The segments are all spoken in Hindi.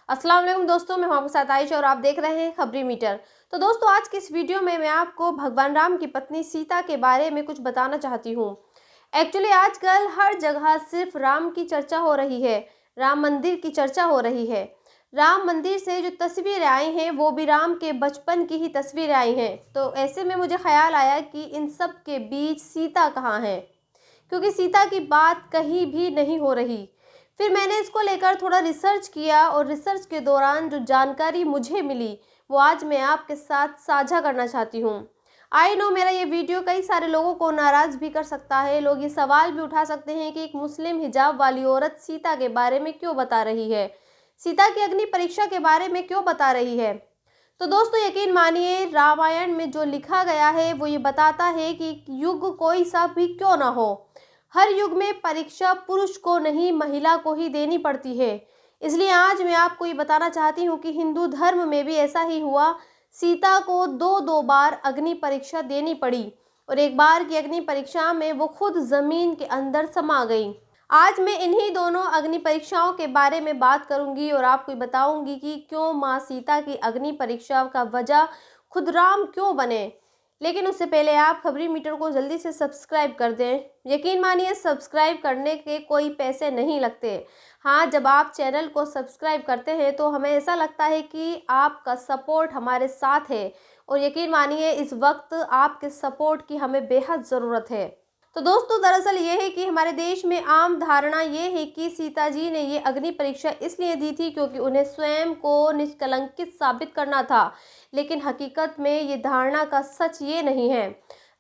अस्सलाम वालेकुम दोस्तों, मैं हूं आपके साथ आयशा और आप देख रहे हैं खबरी मीटर। तो दोस्तों, आज की इस वीडियो में मैं आपको भगवान राम की पत्नी सीता के बारे में कुछ बताना चाहती हूं। एक्चुअली आजकल हर जगह सिर्फ राम की चर्चा हो रही है, राम मंदिर की चर्चा हो रही है। राम मंदिर से जो तस्वीरें आई हैं वो भी राम के बचपन की ही तस्वीरें आई हैं। तो ऐसे में मुझे ख्याल आया कि इन सब के बीच सीता कहाँ है, क्योंकि सीता की बात कहीं भी नहीं हो रही। फिर मैंने इसको लेकर थोड़ा रिसर्च किया और रिसर्च के दौरान जो जानकारी मुझे मिली वो आज मैं आपके साथ साझा करना चाहती हूँ। आई नो मेरा ये वीडियो कई सारे लोगों को नाराज़ भी कर सकता है। लोग ये सवाल भी उठा सकते हैं कि एक मुस्लिम हिजाब वाली औरत सीता के बारे में क्यों बता रही है, सीता की अग्नि परीक्षा के बारे में क्यों बता रही है। तो दोस्तों, यकीन मानिए, रामायण में जो लिखा गया है वो ये बताता है कि युग कोई सा भी क्यों ना हो, हर युग में परीक्षा पुरुष को नहीं महिला को ही देनी पड़ती है। इसलिए आज मैं आपको ये बताना चाहती हूँ कि हिंदू धर्म में भी ऐसा ही हुआ। सीता को दो दो बार अग्नि परीक्षा देनी पड़ी और एक बार की अग्नि परीक्षा में वो खुद जमीन के अंदर समा गई। आज मैं इन्हीं दोनों अग्नि परीक्षाओं के बारे में बात करूंगी और आपको बताऊंगी कि क्यों माँ सीता की अग्नि परीक्षा का वजह खुद राम क्यों बने। लेकिन उससे पहले आप खबरी मीटर को जल्दी से सब्सक्राइब कर दें। यकीन मानिए, सब्सक्राइब करने के कोई पैसे नहीं लगते। हाँ, जब आप चैनल को सब्सक्राइब करते हैं तो हमें ऐसा लगता है कि आपका सपोर्ट हमारे साथ है और यकीन मानिए इस वक्त आपके सपोर्ट की हमें बेहद ज़रूरत है। तो दोस्तों, दरअसल ये है कि हमारे देश में आम धारणा ये है कि सीता जी ने ये अग्नि परीक्षा इसलिए दी थी क्योंकि उन्हें स्वयं को निष्कलंकित साबित करना था। लेकिन हकीकत में ये धारणा का सच ये नहीं है।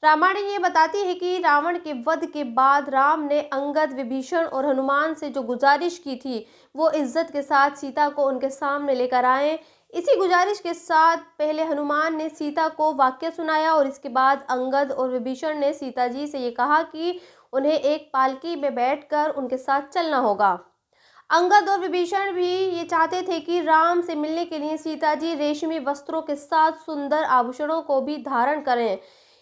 रामायण ये बताती है कि रावण के वध के बाद राम ने अंगद, विभीषण और हनुमान से जो गुजारिश की थी वो इज्जत के साथ सीता को उनके सामने लेकर आए। इसी गुजारिश के साथ पहले हनुमान ने सीता को वाक्य सुनाया और इसके बाद अंगद और विभीषण ने सीता जी से ये कहा कि उन्हें एक पालकी में बैठकर उनके साथ चलना होगा। अंगद और विभीषण भी ये चाहते थे कि राम से मिलने के लिए सीता जी रेशमी वस्त्रों के साथ सुंदर आभूषणों को भी धारण करें।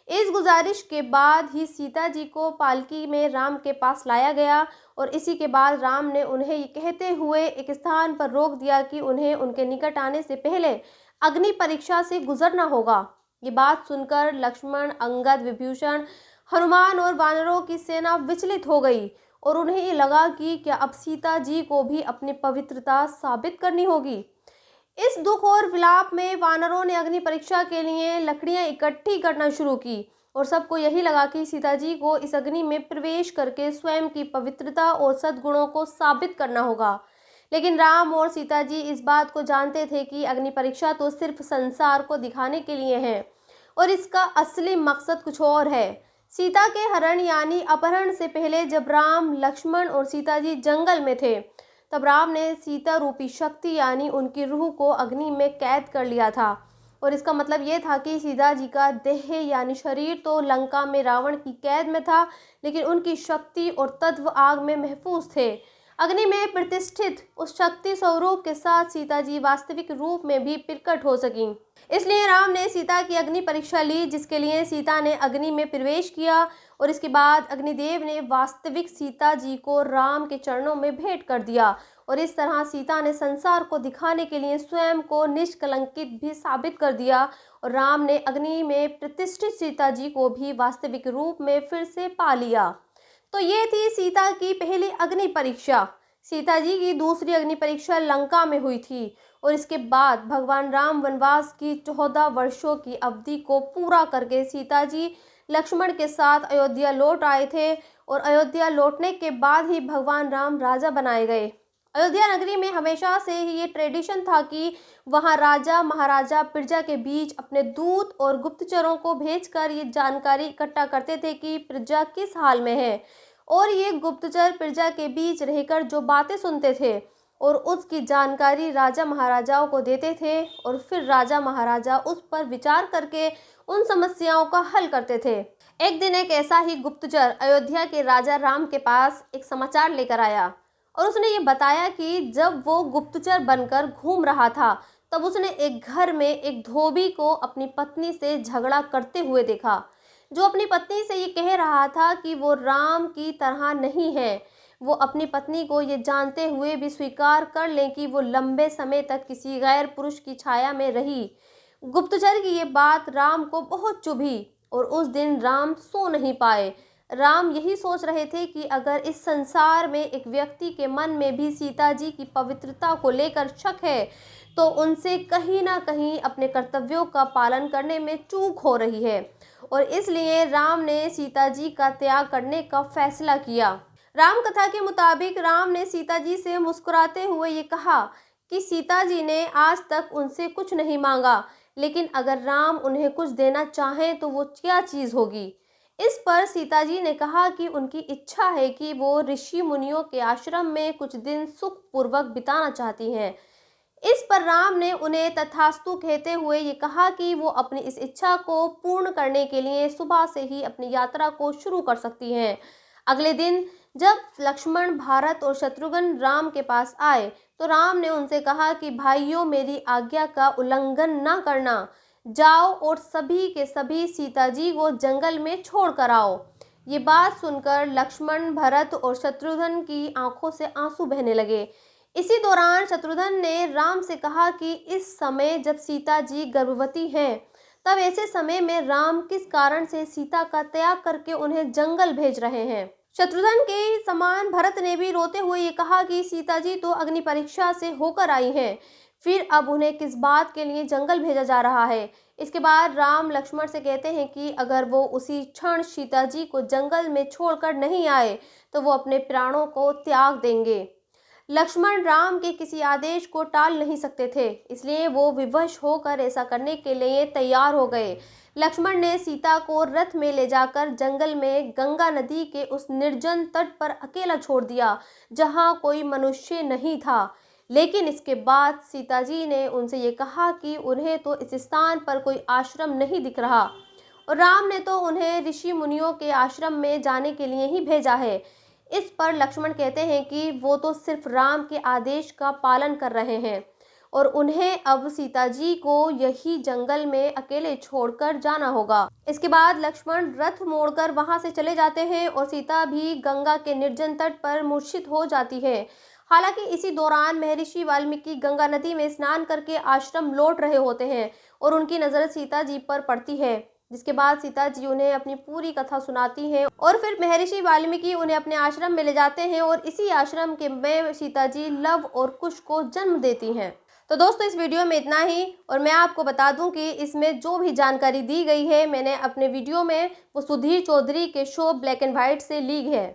इस गुजारिश के बाद ही सीता जी को पालकी में राम के पास लाया गया और इसी के बाद राम ने उन्हें ये कहते हुए एक स्थान पर रोक दिया कि उन्हें उनके निकट आने से पहले अग्नि परीक्षा से गुजरना होगा। ये बात सुनकर लक्ष्मण, अंगद, विभीषण, हनुमान और वानरों की सेना विचलित हो गई और उन्हें ये लगा कि क्या अब सीता जी को भी अपनी पवित्रता साबित करनी होगी। इस दुख और विलाप में वानरों ने अग्नि परीक्षा के लिए लकड़ियां इकट्ठी करना शुरू की और सबको यही लगा कि सीता जी को इस अग्नि में प्रवेश करके स्वयं की पवित्रता और सद्गुणों को साबित करना होगा। लेकिन राम और सीता जी इस बात को जानते थे कि अग्नि परीक्षा तो सिर्फ संसार को दिखाने के लिए है और इसका असली मकसद कुछ और है। सीता के हरण यानी अपहरण से पहले जब राम, लक्ष्मण और सीता जी जंगल में थे तब राम ने सीता रूपी शक्ति यानी उनकी रूह को अग्नि में कैद कर लिया था और इसका मतलब ये था कि सीता जी का देह यानी शरीर तो लंका में रावण की कैद में था, लेकिन उनकी शक्ति और तत्व आग में महफूज थे। अग्नि में प्रतिष्ठित उस शक्ति स्वरूप के साथ सीता जी वास्तविक रूप में भी प्रकट हो सकी। इसलिए राम ने सीता की अग्नि परीक्षा ली, जिसके लिए सीता ने अग्नि में प्रवेश किया और इसके बाद अग्निदेव ने वास्तविक सीता जी को राम के चरणों में भेंट कर दिया और इस तरह सीता ने संसार को दिखाने के लिए स्वयं को निष्कलंकित भी साबित कर दिया और राम ने अग्नि में प्रतिष्ठित सीता जी को भी वास्तविक रूप में फिर से पा लिया। तो ये थी सीता की पहली अग्नि परीक्षा। सीता जी की दूसरी अग्नि परीक्षा लंका में हुई थी और इसके बाद भगवान राम वनवास की 14 वर्षों की अवधि को पूरा करके सीता जी लक्ष्मण के साथ अयोध्या लौट आए थे और अयोध्या लौटने के बाद ही भगवान राम राजा बनाए गए। अयोध्या नगरी में हमेशा से ही ये ट्रेडिशन था कि वहाँ राजा महाराजा प्रजा के बीच अपने दूत और गुप्तचरों को भेजकर ये जानकारी इकट्ठा करते थे कि प्रजा किस हाल में है और ये गुप्तचर प्रजा के बीच रहकर जो बातें सुनते थे और उसकी जानकारी राजा महाराजाओं को देते थे और फिर राजा महाराजा उस पर विचार करके उन समस्याओं का हल करते थे। एक दिन एक ऐसा ही गुप्तचर अयोध्या के राजा राम के पास एक समाचार लेकर आया और उसने ये बताया कि जब वो गुप्तचर बनकर घूम रहा था तब उसने एक घर में एक धोबी को अपनी पत्नी से झगड़ा करते हुए देखा, जो अपनी पत्नी से ये कह रहा था कि वो राम की तरह नहीं है, वो अपनी पत्नी को ये जानते हुए भी स्वीकार कर लें कि वो लंबे समय तक किसी गैर पुरुष की छाया में रही। गुप्तचर की ये बात राम को बहुत चुभी और उस दिन राम सो नहीं पाए। राम यही सोच रहे थे कि अगर इस संसार में एक व्यक्ति के मन में भी सीता जी की पवित्रता को लेकर शक है, तो उनसे कहीं ना कहीं अपने कर्तव्यों का पालन करने में चूक हो रही है और इसलिए राम ने सीता जी का त्याग करने का फैसला किया। राम कथा के मुताबिक राम ने सीता जी से मुस्कुराते हुए ये कहा कि सीता जी ने आज तक उनसे कुछ नहीं मांगा, लेकिन अगर राम उन्हें कुछ देना चाहें तो वो क्या चीज़ होगी। इस पर सीता जी ने कहा कि उनकी इच्छा है कि वो ऋषि मुनियों के आश्रम में कुछ दिन सुखपूर्वक बिताना चाहती हैं। इस पर राम ने उन्हें तथास्तु कहते हुए ये कहा कि वो अपनी इस इच्छा को पूर्ण करने के लिए सुबह से ही अपनी यात्रा को शुरू कर सकती हैं। अगले दिन जब लक्ष्मण, भारत और शत्रुघ्न राम के पास आए तो राम ने उनसे कहा कि भाइयों, मेरी आज्ञा का उल्लंघन न करना, जाओ और सभी के सभी सीता जी को जंगल में छोड़ कर आओ। ये बात सुनकर लक्ष्मण, भरत और शत्रुघ्न की आंखों से आंसू बहने लगे। इसी दौरान शत्रुघ्न ने राम से कहा कि इस समय जब सीता जी गर्भवती हैं, तब ऐसे समय में राम किस कारण से सीता का त्याग करके उन्हें जंगल भेज रहे हैं। शत्रुघ्न के समान भरत ने भी रोते हुए ये कहा कि सीता जी तो अग्नि परीक्षा से होकर आई हैं, फिर अब उन्हें किस बात के लिए जंगल भेजा जा रहा है। इसके बाद राम लक्ष्मण से कहते हैं कि अगर वो उसी क्षण सीता जी को जंगल में छोड़कर नहीं आए तो वो अपने प्राणों को त्याग देंगे। लक्ष्मण राम के किसी आदेश को टाल नहीं सकते थे, इसलिए वो विवश होकर ऐसा करने के लिए तैयार हो गए। लक्ष्मण ने सीता को रथ में ले जाकर जंगल में गंगा नदी के उस निर्जन तट पर अकेला छोड़ दिया, जहां कोई मनुष्य नहीं था। लेकिन इसके बाद सीता जी ने उनसे ये कहा कि उन्हें तो इस स्थान पर कोई आश्रम नहीं दिख रहा और राम ने तो उन्हें ऋषि मुनियों के आश्रम में जाने के लिए ही भेजा है। इस पर लक्ष्मण कहते हैं कि वो तो सिर्फ राम के आदेश का पालन कर रहे हैं और उन्हें अब सीता जी को यही जंगल में अकेले छोड़कर जाना होगा। इसके बाद लक्ष्मण रथ मोड़कर वहां से चले जाते हैं और सीता भी गंगा के निर्जन तट पर मूर्छित हो जाती है। हालांकि इसी दौरान महर्षि वाल्मीकि गंगा नदी में स्नान करके आश्रम लौट रहे होते हैं और उनकी नजर सीता जी पर पड़ती है, जिसके बाद सीता जी उन्हें अपनी पूरी कथा सुनाती हैं और फिर महर्षि वाल्मीकि उन्हें अपने आश्रम में ले जाते हैं और इसी आश्रम के में सीता जी लव और कुश को जन्म देती हैं। तो दोस्तों, इस वीडियो में इतना ही और मैं आपको बता दूं कि इसमें जो भी जानकारी दी गई है मैंने अपने वीडियो में वो सुधीर चौधरी के शो ब्लैक एंड व्हाइट से ली है।